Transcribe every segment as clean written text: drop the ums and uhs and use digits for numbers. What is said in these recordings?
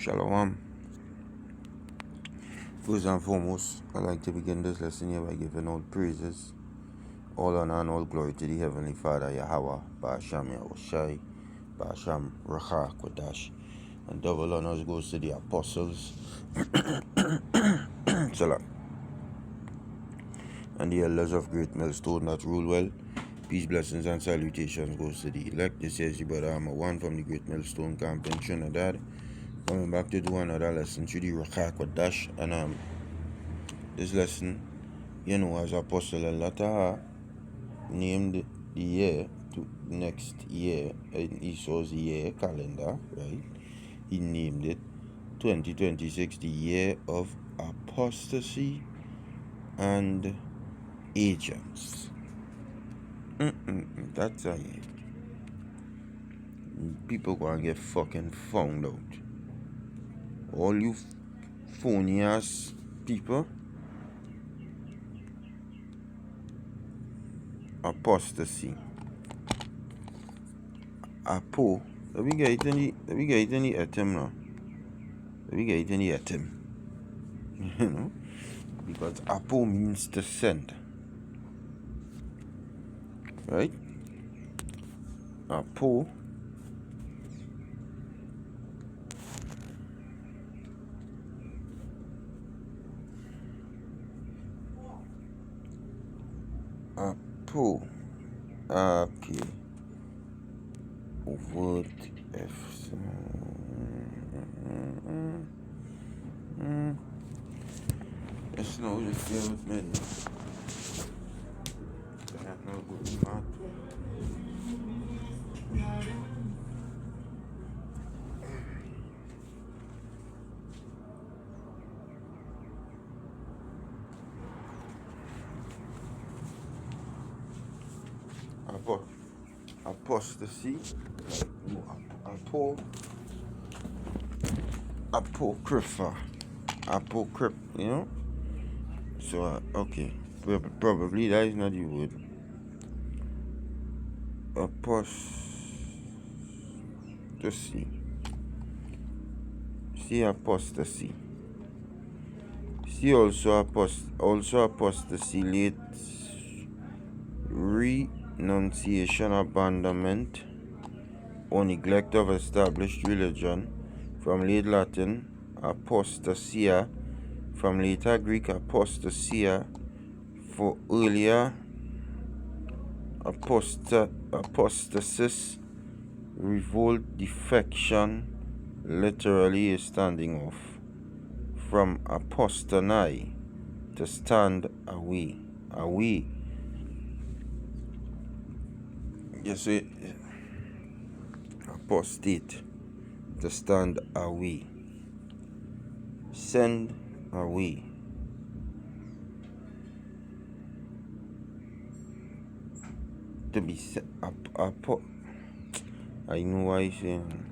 Shalom. First and foremost, I'd like to begin this lesson here by giving all praises, all honor and all glory to the Heavenly Father, Yahweh, Ba'asham Yahushai, Ba'asham Racha Kodash, and double honors goes to the apostles, Salam, and the elders of Great Millstone that rule well. Peace, blessings, and salutations goes to the elect. This is your brother Amma One from the Great Millstone Camp in Trinidad, coming back to do another lesson through the Racha Kodash, and this lesson, as Apostle Elata named the year to next year in Esau's year calendar, right? He named it 2026, the year of apostasy and agents. That's a year. People gonna get fucking found out. All you phony ass people. Apostasy. Apo. Let me get it in the atom now. Let me get it in the atom. Because apo means to send. Right? Apo. Apo. Okay. Word F. Just know, just bear with me. I have no good math. Apostasy. Apocrypha. So, okay. Probably that is not the word. Apostasy. See apostasy. See also apostasy, late renunciation, abandonment, or neglect of established religion, from late Latin apostasia, from later Greek apostasia, for earlier apostasis, revolt, defection, literally a standing off, from apostanai, to stand away. Yes, apostate, to stand away, send away. To be I know why he's saying.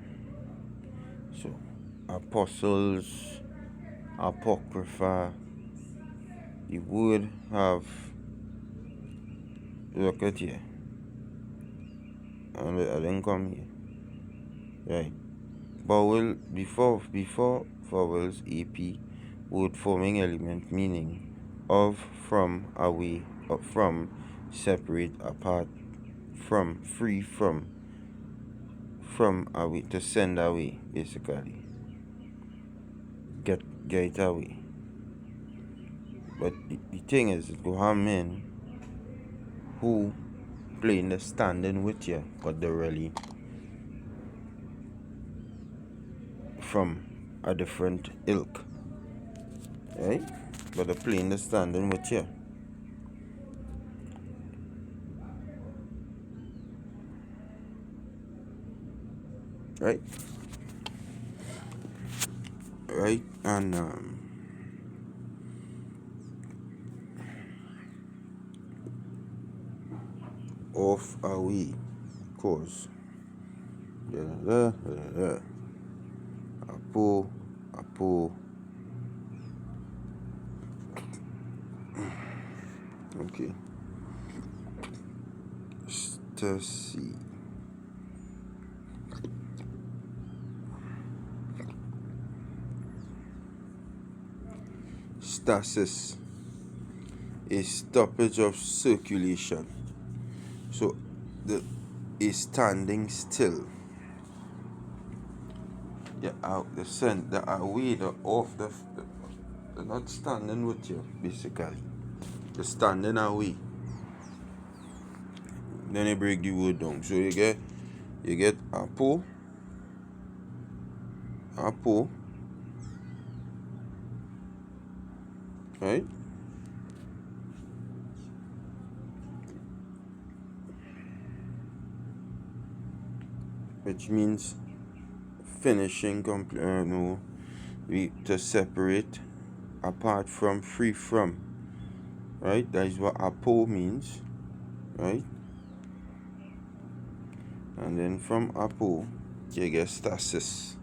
So, apostles, apocrypha, the word have, look at here, and I didn't come here, right? Vowel, before vowels, AP, word forming element, meaning of, from, away, from, separate, apart, from, free, from away, to send away, basically. Get it away. But the thing is, it go have men who playing the standing with you, but they're really from a different ilk, right? But they're playing the standing with you. Right? And off away course. Apo. Okay. Stasy. Stasis, a stoppage of circulation. So the is standing still. The away, the off, they're not standing with you, basically. They're standing away. Then you break the word down. So you get apo, right? Which means finishing to separate, apart from, free from, right? That is what apo means, right? And then from apo you get stasis,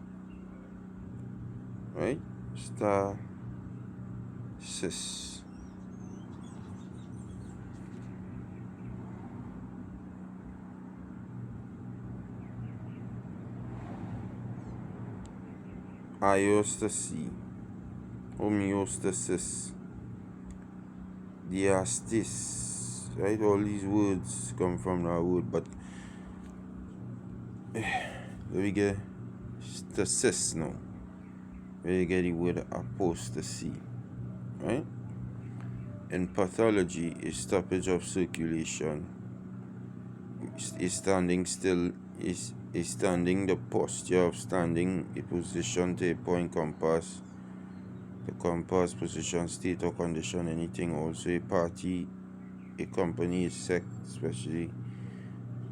right? Stasis. Iostasy, homeostasis, diastis, right? All these words come from that word, but let me get stasis now. Where you get the word apostasy, right? In pathology, a stoppage of circulation is standing still, is standing, the posture of standing, a position to a point, compass, the compass, position, state or condition, anything. Also a party, a company, a sect, especially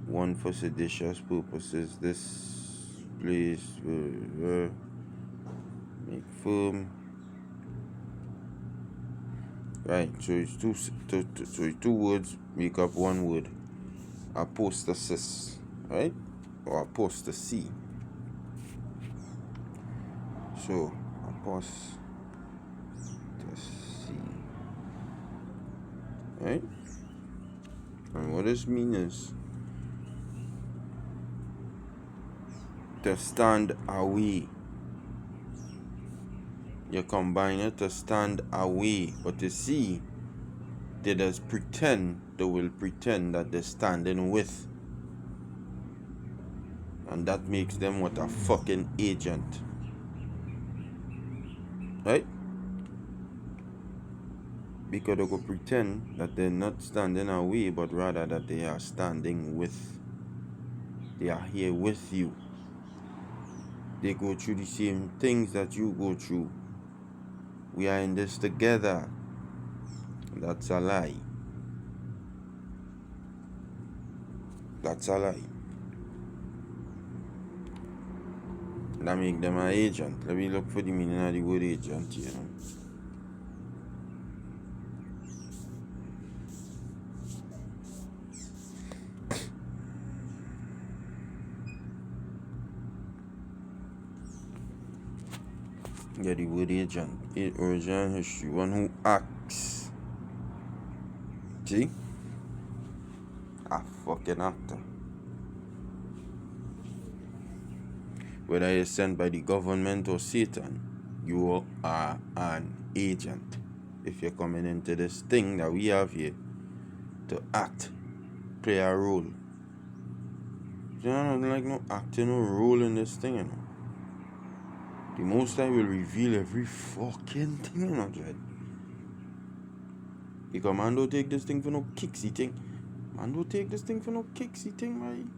one for seditious purposes. This place make firm, right? So it's two words make up one word, apostasis, right? Or apostasy. So apostasy, right? And what this means is to stand away. You combine it to stand away, but you see, they just pretend, they will pretend that they're standing with. And that makes them what, a fucking agent. Right? Because they go pretend that they're not standing away, but rather that they are standing with. They are here with you. They go through the same things that you go through. We are in this together. That's a lie. That's a lie. That make them an agent. Let me look for the meaning of the word agent here. Get the word agent. Origin history. One who acts. See? A fucking actor. Whether you're sent by the government or Satan, you are an agent. If you're coming into this thing that we have here to act, play a role. You know, like no acting or role in this thing, you know. The Most High will reveal every fucking thing, you know, Dread. Because man don't take this thing for no kicksy thing. Man don't take this thing for no kicksy thing, man.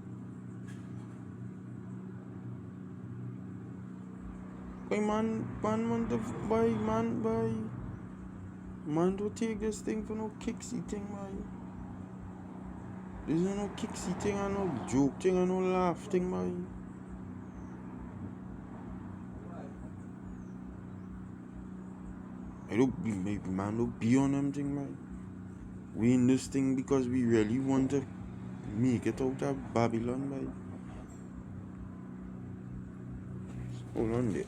Why man want to buy, man don't take this thing for no kicksy thing, man. This is no kicksy thing and no joke thing and no laugh thing, man. Man don't be on them thing, man. We in this thing because we really want to make it out of Babylon, man. Hold on there.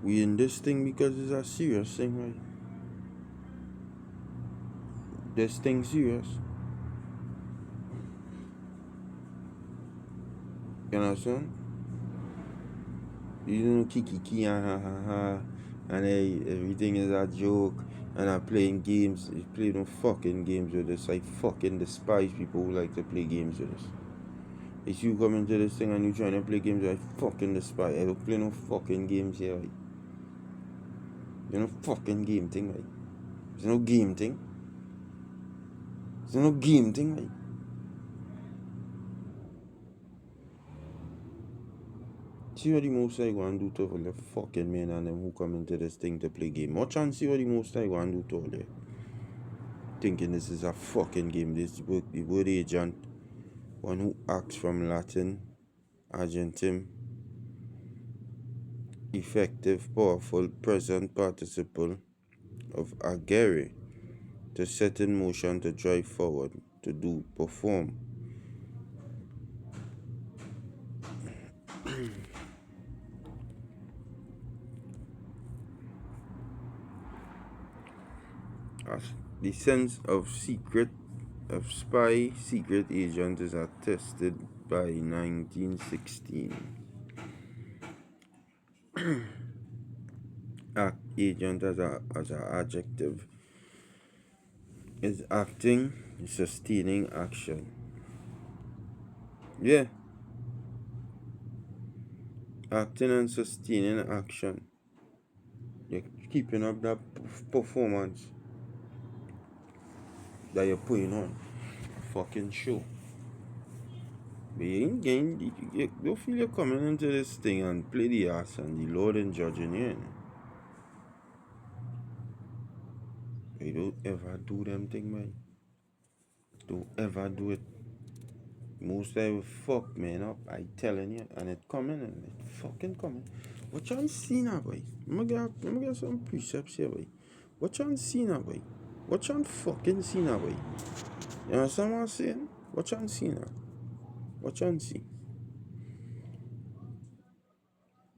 We in this thing because it's a serious thing, right? This thing serious. You understand? You know, kiki, ha ha ha, and everything is a joke. And I'm playing games, play no fucking games with us. I fucking despise people who like to play games with us. If you come into this thing and you trying to play games, I fucking despise. I don't play no fucking games here, right? There's no fucking game thing, right? There's no game thing. There's no game thing, right? See what the most I want to do to all the fucking men and them who come into this thing to play game. Watch and see what the most I want to do to all them. Thinking this is a fucking game. This the word agent, one who acts from Latin, argentum, effective, powerful, present participle of agere, to set in motion, to drive forward, to do, perform. As the sense of spy, secret agent is attested by 1916. Agent as an adjective is acting, sustaining action. Yeah, acting and sustaining action. You're keeping up that performance that you're putting on. Fucking show. But you ain't getting, you don't feel you're coming into this thing and play the ass and the Lord and judging you. You don't ever do them thing, man. Don't ever do it. Most I will fuck man up, I telling you, and it coming and it fucking coming. What you see now, boy? Let me get some precepts here, boy. What you see now, boy? What you fucking see now, boy? You understand what I'm saying? What you see now? What you see?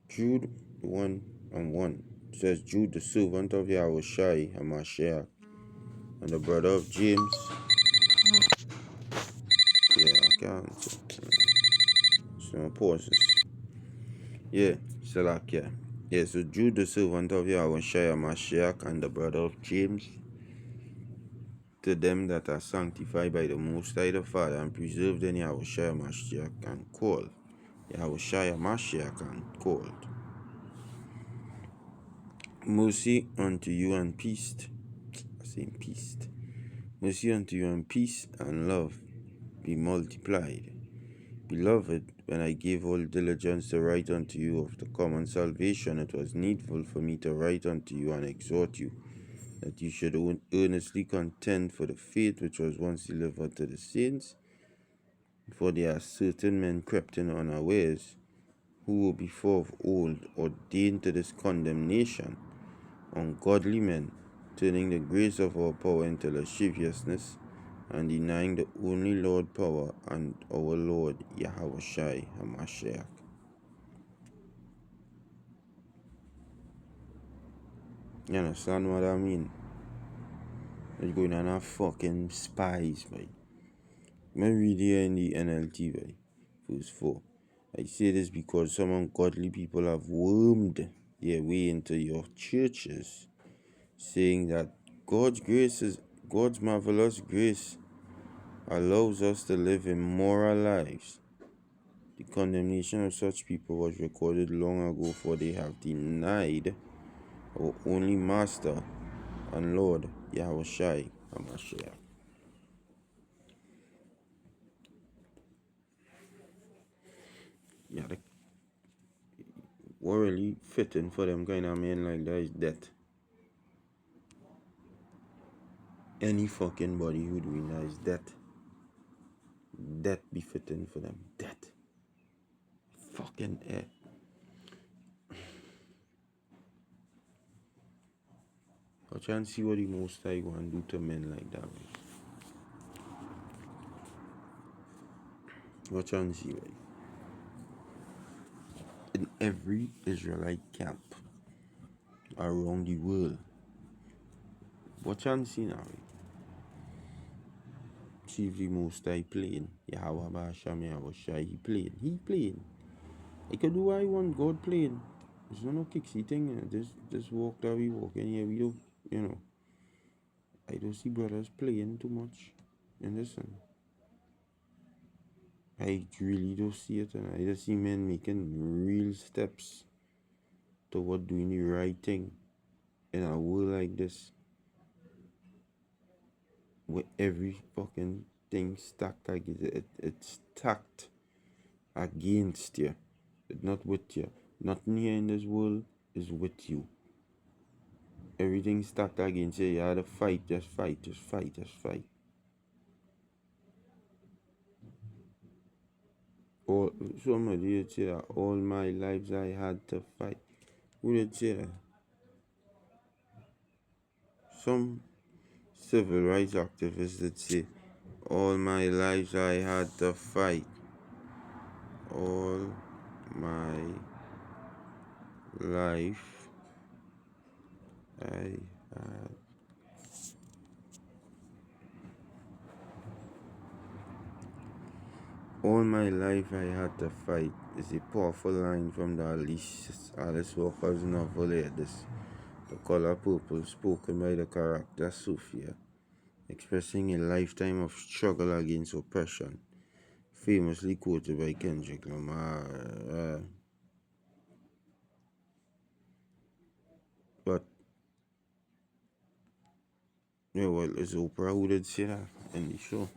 Jude 1:1 says, Jude, the servant of Yahushai HaMashiach, and the brother of James. Yeah, I can't. Some pauses. Yeah, Salakia. Yeah, so Jude, the servant of Yahushai HaMashiach, and the brother of James, to them that are sanctified by the Most High the Father and preserved in Yahushai HaMashiach and called. Yahushai HaMashiach and called. Mercy unto you and peace. I say peace. Mercy unto you and peace and love be multiplied. Beloved, when I gave all diligence to write unto you of the common salvation, it was needful for me to write unto you and exhort you, that you should earnestly contend for the faith which was once delivered to the saints. For there are certain men crept in unawares, who were before of old ordained to this condemnation, ungodly men, turning the grace of our power into lasciviousness, and denying the only Lord power and our Lord Yahushai HaMashiach. You understand what I mean? It's going on a fucking spies, boy. Me read here in the NLT, boy. Verse 4. I say this because some ungodly people have wormed their way into your churches, saying that God's marvelous grace allows us to live immoral lives. The condemnation of such people was recorded long ago, for they have denied our only Master and Lord, Yahushai HaMashiach. Yeah, what really fitting for them kind of men like that is death. Any fucking body who doing that is death. Death be fitting for them. Death. Fucking air. I try and see what the Most High go and do to men like that. Watch and see, right? In every Israelite camp around the world. Watch and see now, right? See if the Most High playing. Yahweh Basham Yahushai, he playing. I could do what I want, God playing. It's not no kicksy thing. This walk that we walk in here, we don't, I don't see brothers playing too much. And listen, I really don't see it, and I just see men making real steps toward doing the right thing in a world like this, where every fucking thing stacked against it's stacked against you, not with you. Nothing here in this world is with you. Everything stacked against you. You had to fight, just fight, just fight, just fight. Or somebody did say that all my lives I had to fight. Who did say that? Some civil rights activists did say, all my life I had to fight. All my life I had. All my life I had to fight is a powerful line from the Alice Walker's novel here, this The Color Purple, spoken by the character Sophia, expressing a lifetime of struggle against oppression, famously quoted by Kendrick Lamar. But, yeah, well, it's Oprah who did say that in the show.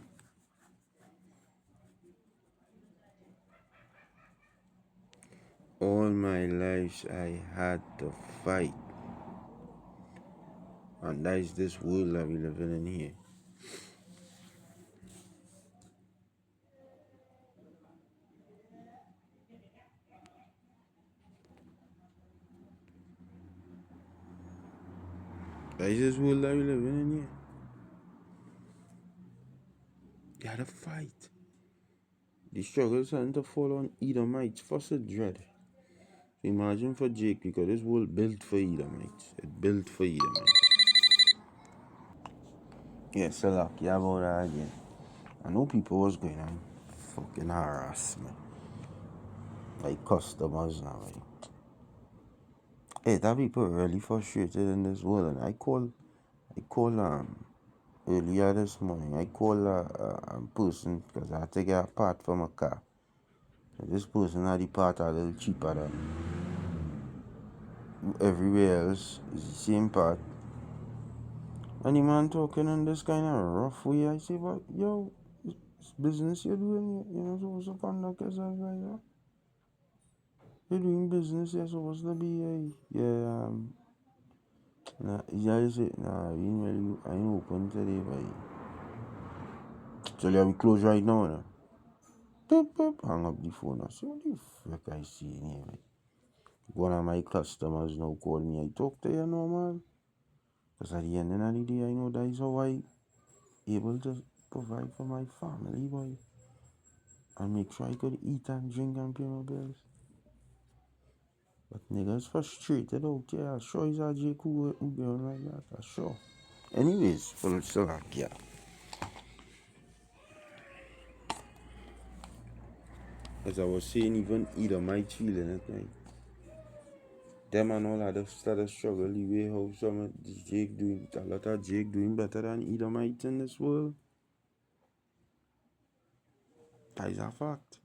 All my life I had to fight. And that is this world that we living in here. That is this world that we living in here. You had to fight. The struggle starting to fall on Edomites. First it dread. Imagine for Jake, because this world built for Edomites. It built for Edomites. Yeah, so like, yeah, about that again. I know people was going on fucking harassment. Like customers now. Like, hey, that people really frustrated in this world. And I call earlier this morning, I called a person because I had to get a part for my car. And this person had the part a little cheaper than everywhere else. It's the same part. And the man talking in this kind of rough way. I say, but yo, it's business you're doing. You're not supposed to conduct yourself like that. You're doing business. You're supposed to be yeah. Nah, yeah, I say, nah, we ain't really, I ain't open today, but so yeah, we close right now. Nah. Boop, boop, hang up the phone. I say, what the fuck I see in here, man? One of my customers now call me. I talk to you normal. Because at the end of the day, I know that is how I able to provide for my family, boy. And make sure I could eat and drink and pay my bills. But niggas frustrated out there. I sure is a J who going like that. I sure. Anyways, well, still like, yeah. As I was saying, even either my feeling at night. Them and all other started struggle the way how some of the Jake doing, a lot of Jake doing better than Edomite in this world. That is a fact.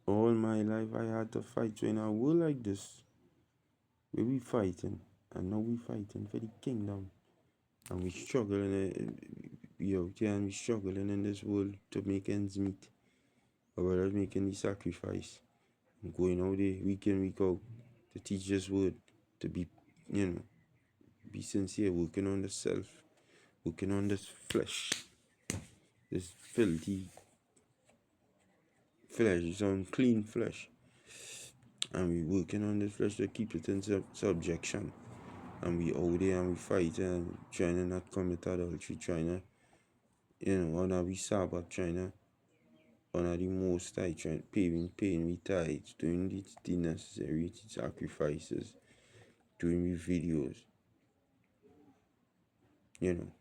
All my life I had to fight. So in a world like this, where we fighting, and now we fighting for the kingdom. And we struggling, we out here and we struggling in this world to make ends meet. Our brothers making the sacrifice. And going out there week in, week out to teach this word, to be, be sincere, working on the self, working on this flesh, this filthy flesh, this unclean flesh. And we working on this flesh to keep it in subjection. And we out there and we fight and trying to not commit adultery, trying to, honor we Sabbath, trying to honor the Most High, trying paying we tithes, doing the necessary sacrifices, doing the videos, you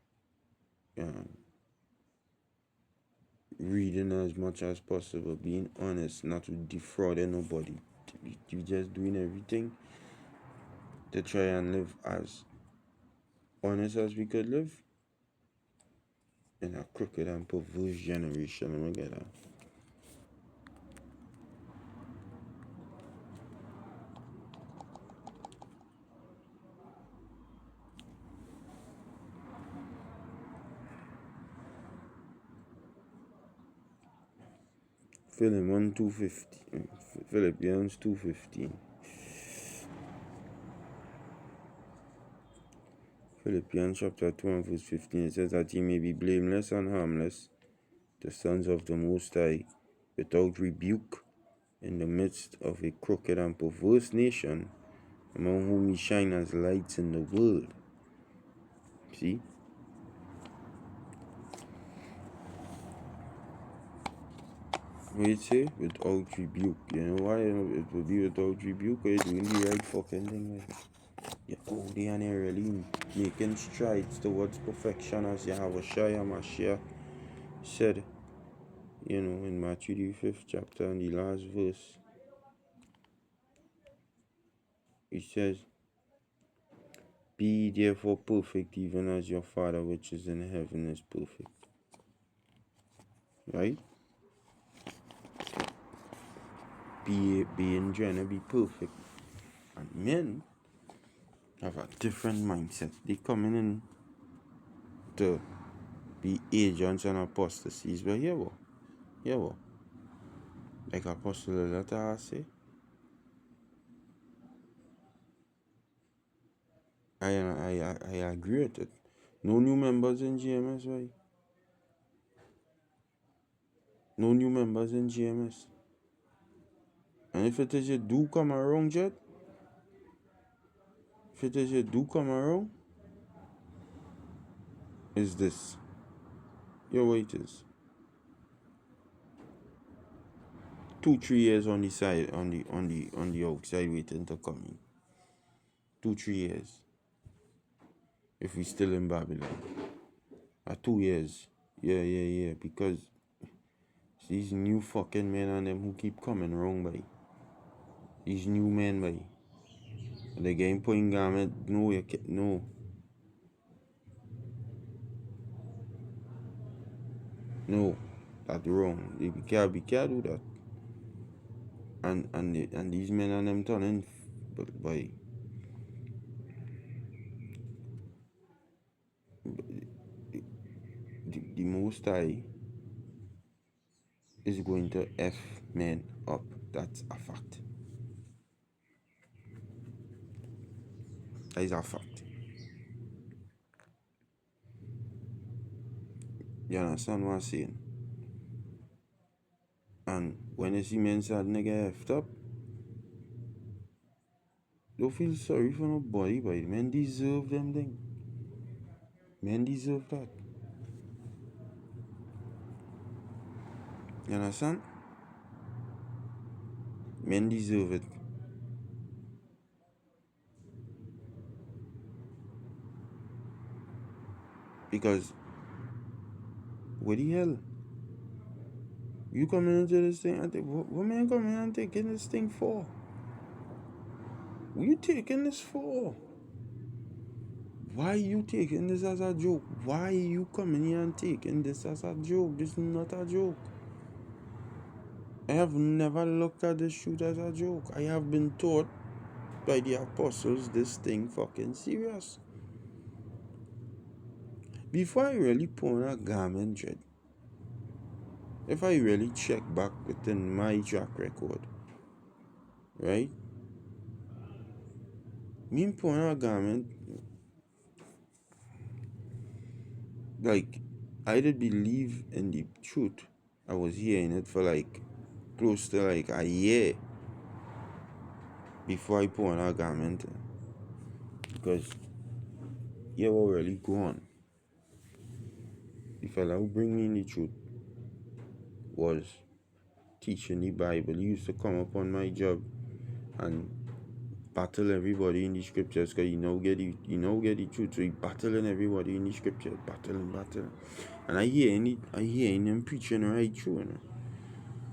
know, reading as much as possible, being honest, not to defraud nobody, we just doing everything to try and live as honest as we could live in a crooked and perverse generation. Let me get that. Philippians 2:15. Philippians 2:15. Philippians chapter 2 and verse 15. It says that ye may be blameless and harmless, the sons of the Most High, without rebuke, in the midst of a crooked and perverse nation, among whom ye shine as lights in the world. See? What it say? Without rebuke. You know why it will be without rebuke? Because you're doing the right fucking thing. Like, you go there and you're really making strides towards perfection, as Yahushua Mashiach said, you know, in Matthew the 5th chapter and the last verse. He says, be ye therefore perfect, even as your Father which is in heaven is perfect. Right? Being trying to be perfect. And men have a different mindset. They coming in to be agents and apostles. But yeah, what? Like Apostle Lata say, I agree with it. No new members in GMS, right? No new members in GMS. And if it is you do come around, Jet, if it is you do come around, is this your waiters? 2-3 years on the side, on the outside waiting to come in. 2-3 years. If we still in Babylon. 2 years. Yeah. Because these new fucking men and them who keep coming wrong, buddy. These new men, buddy. The game point garment, no, you can't, no. No, that's wrong. You can't do that. And these men and them turning, but by the Most High is going to F men up. That's a fact. That is a fact. You understand what I'm saying? And when you see men say nigga effed up, don't feel sorry for nobody, but men deserve them things. Men deserve that. You understand? Men deserve it. Because what the hell? You coming into this thing and what man coming and taking this thing for? What you taking this for? Why you taking this as a joke? Why are you coming here and taking this as a joke? This is not a joke. I have never looked at this shoot as a joke. I have been taught by the apostles this thing fucking serious. Before I really put on a garment, Dread, if I really check back within my track record, right? Me put on a garment, like, I did believe in the truth. I was hearing it for like close to like a year before I put on a garment, because you were really gone. The fella who bring me in the truth was teaching the Bible. He used to come up on my job and battle everybody in the scriptures, because you know get the truth. So he battling everybody in the scriptures, battling. And I hear him preaching right through, you know?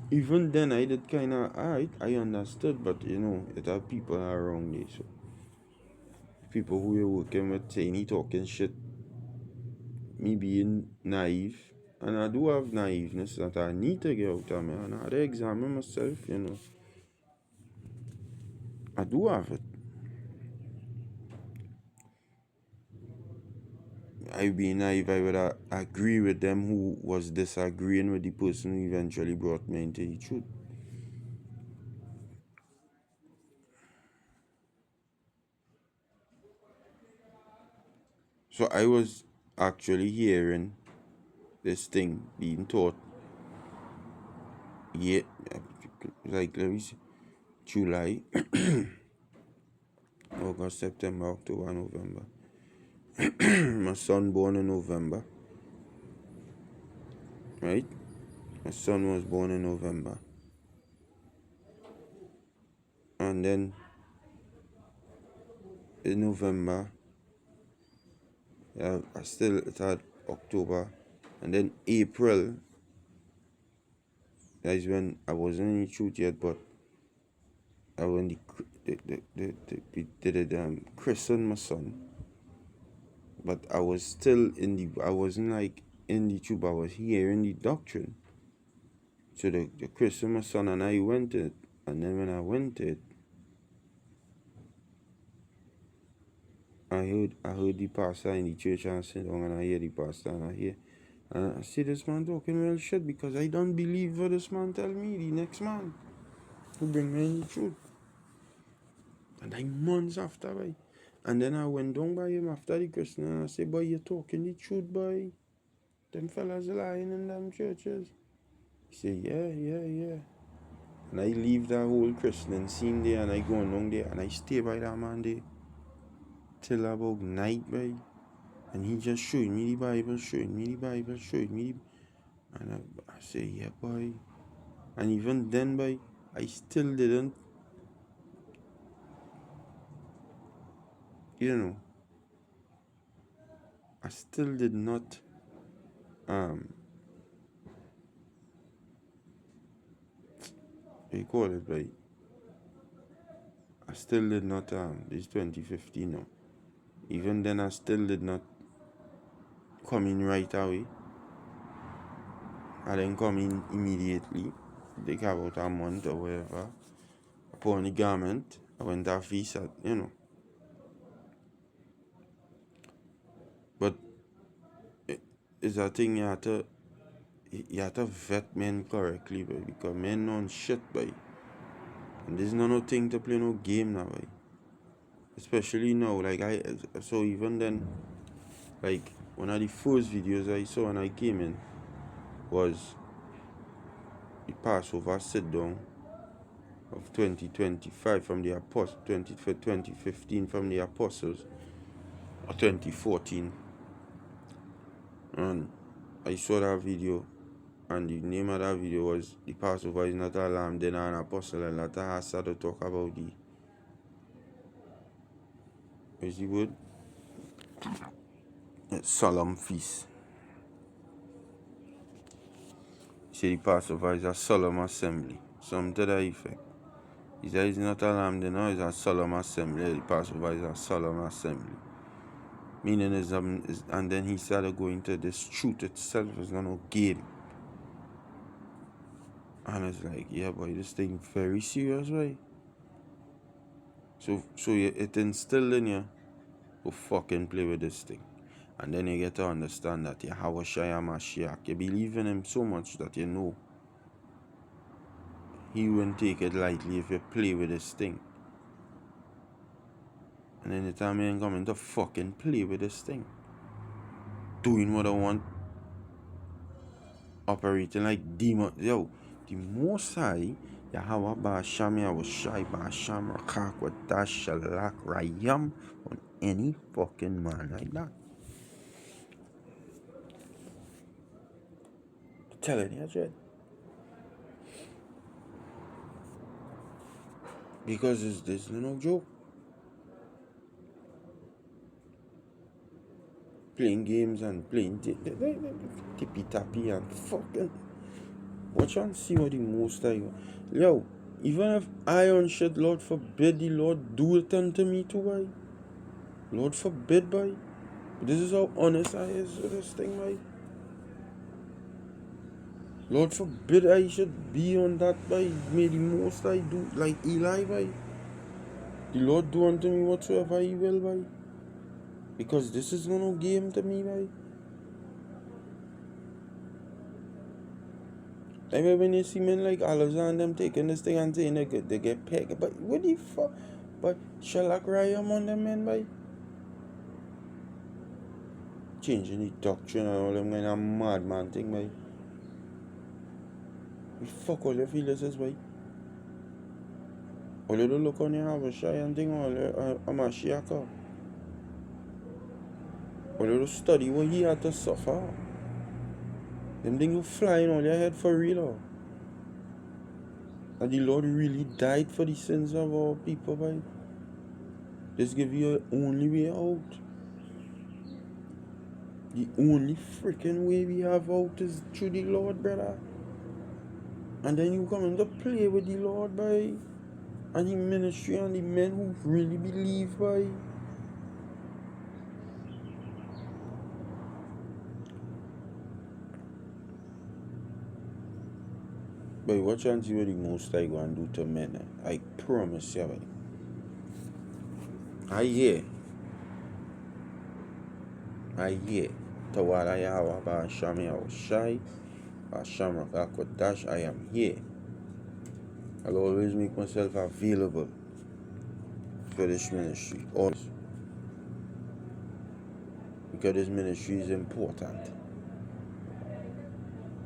even then I did kind of alright. I understood, but you know, it have people around there, so people who you're working with saying he talking shit, me being naive, and I do have naiveness that I need to get out of me, and I had to examine myself, you know. I do have it. I be naive, I would agree with them who was disagreeing with the person who eventually brought me into the truth. So I was actually hearing this thing being taught, yeah, like let me see, July, August, September, October, November. My son born in November, right? My son was born in November, and then in November, I still had October, and then April. That is when I wasn't in the truth yet, but I when we did it christen my son, but I was still I wasn't like in the truth, I was hearing the doctrine. So the christen my son and I went it, and then when I went it, I heard the pastor in the church and I sit down and I hear the pastor and I hear and I see this man talking real shit because I don't believe what this man tell me, the next man who bring me in the truth. And I months after, boy. And then I went down by him after the christening and I say, boy, you talking the truth, boy. Them fellas lying in them churches. He said, yeah. And I leave that whole christening scene there and I go down there and I stay by that man there till about night, boy. And he just showed me the Bible, and I say, yeah, boy. And even then, boy, I still didn't, you know, I still did not, what you call it, boy? I still did not, this 2015 now. Even then, I still did not come in right away. I didn't come in immediately. Take about a month or whatever. I put on the garment. I went to a feast, you know. But it's a thing you have to vet men correctly, boy, because men don't shit, boy. And this is not no thing to play no game now, boy. Especially now, like so even then, like one of the first videos I saw when I came in was the Passover sit down of 2025 from the Apostles, 2015 from the Apostles, or 2014. And I saw that video, and the name of that video was The Passover is not a lamb, dinner, an apostle, and that I started to talk about what's the word? Solemn feast. Say the Passover is a solemn assembly, something to that effect. He said it's not a lamb dinner, it's a solemn assembly. The Passover is a solemn assembly. Meaning is and then he started going to this truth itself is not no game. And it's like, yeah, boy, this thing very serious, right? So it instilled in you to fucking play with this thing. And then you get to understand that Yahweh Shai Mashiach, you believe in him so much that you know he wouldn't take it lightly if you play with this thing. And anytime you ain't coming to fucking play with this thing, doing what I want, operating like demon, yo, the Most High, Yahweh Ba'asham, Yahweh Shai Ba'asham, Rakak, Wadash, Shalak, Rayam, on any fucking man like that. I'm telling you, that's right. Because this is no joke. Playing games and playing tippy tappy and fucking Watch and see what the most I go. Yo, even if I on shit, Lord forbid the Lord do it unto me too, boy. Lord forbid, boy. But this is how honest I is with this thing, boy. Lord forbid I should be on that, boy. May the most I do, like Eli, boy. The Lord do unto me whatsoever he will, boy. Because this is no game to me, boy. I mean, when you see men like Alexander them taking this thing and saying they get pegged, but what the fuck? But Sherlock Ryan on them, man, boy. Changing the doctrine and all them kind of madman thing, boy. You fuck all your feelings, boy. All you look on your have a shy and thing, all a Mashiach. All you study what he had to suffer. Them things you flying on your head for real, oh. And the Lord really died for the sins of our people, boy. This give you the only way out. The only freaking way we have out is through the Lord, brother. And then you come in to play with the Lord, boy. And the ministry and the men who really believe, boy. Boy, watch and see what the most I go and do to men. I promise you, boy. I hear. Tawala Yawa Ba Shami Shai. Ba Shamrak Akodash, I am here. I'll always make myself available for this ministry. Always. Because this ministry is important.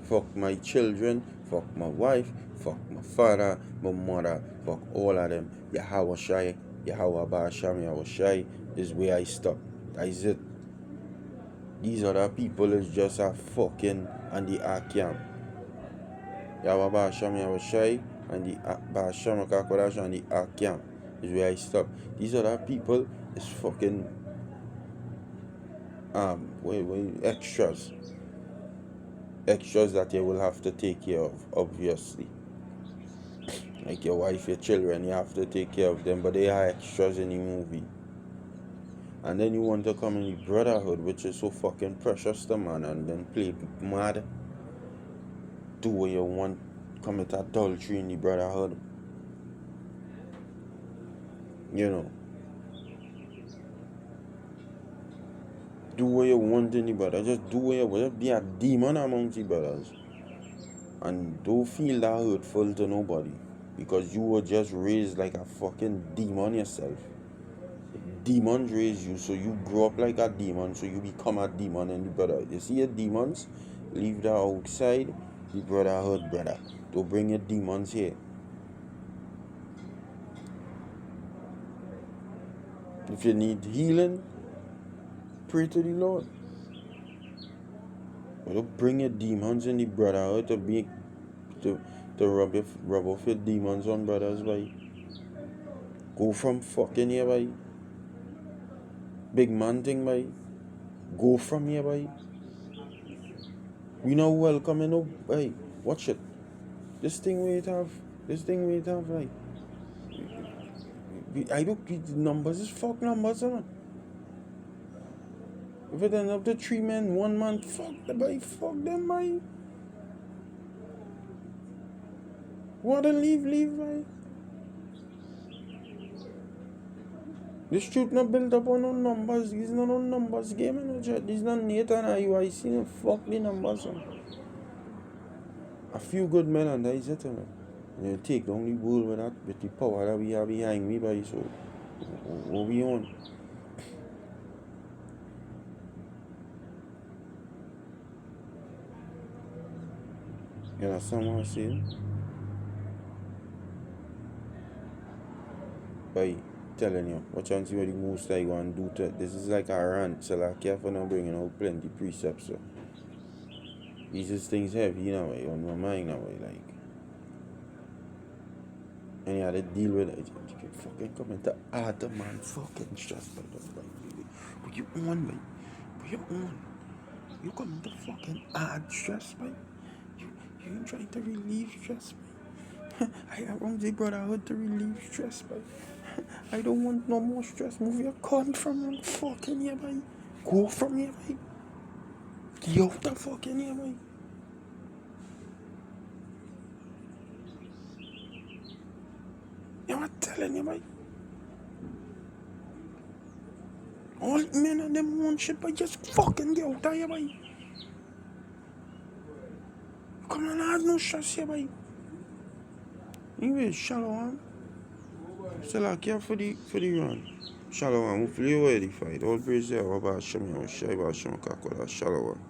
Fuck my children, fuck my wife, fuck my father, my mother, fuck all of them. Yahweh Shai, Yahweh Ba Shami Shai is where I stop. That is it. These other people is just a fucking and the Akyam. Yahweh Ba Shami Shai and the Ba Shami Kakodash and the Akyam is where I stop. These other people is fucking extras. Extras that you will have to take care of, obviously. Like your wife, your children, you have to take care of them, but they are extras in the movie. And then you want to come in the brotherhood, which is so fucking precious to man, and then play mad, do what you want, commit adultery in the brotherhood. You know. Do what you want in the brother. Just do what you want. Just be a demon amongst the brothers. And don't feel that hurtful to nobody. Because you were just raised like a fucking demon yourself. Demons raise you, so you grow up like a demon, so you become a demon in the brother. You see your demons, leave that outside the brotherhood, brother. Don't bring your demons here. If you need healing, pray to the Lord. But don't bring your demons in the brotherhood to rub off your demons on brothers, boy. Go from fucking here, boy. Big man thing, boy. Go from here, boy. We not welcome, no, boy. Watch it. This thing we have, like. I don't read the numbers, it's fuck numbers, man. If it end up to 3 men, 1 man, fuck them, boy. Wanna leave, boy. This truth not built up on no numbers. This is not no numbers game, This is not Nathan or UIC. No, fuck the numbers, man. A few good men and that is it, man. And you take down the world with the power that we have behind me, boy. So, what we on? You understand what I'm saying? By telling you, what chance you what the most I go and do to this is like a rant, so like careful now bringing out plenty precepts. So these is things heavy in a way, on my mind in a way, like. And you had to deal with it. You fucking come into other man fucking stress by the way. What you on, man? What you on? You come into fucking hard stress, man. You ain't trying to relieve stress, boy. I want the brotherhood to relieve stress, boy. I don't want no more stress. Move your cunt from the fucking here, boy. Go from here, boy. Get out the fucking here, boy. I'm telling you, boy. All men and them want shit, but just fucking get out of here, boy. Come on, I have no stress here, boy. Anyway, shalom. Still I care for the run. Shalom. Hopefully you're ready for it. All praise there. Shalom. Shalom.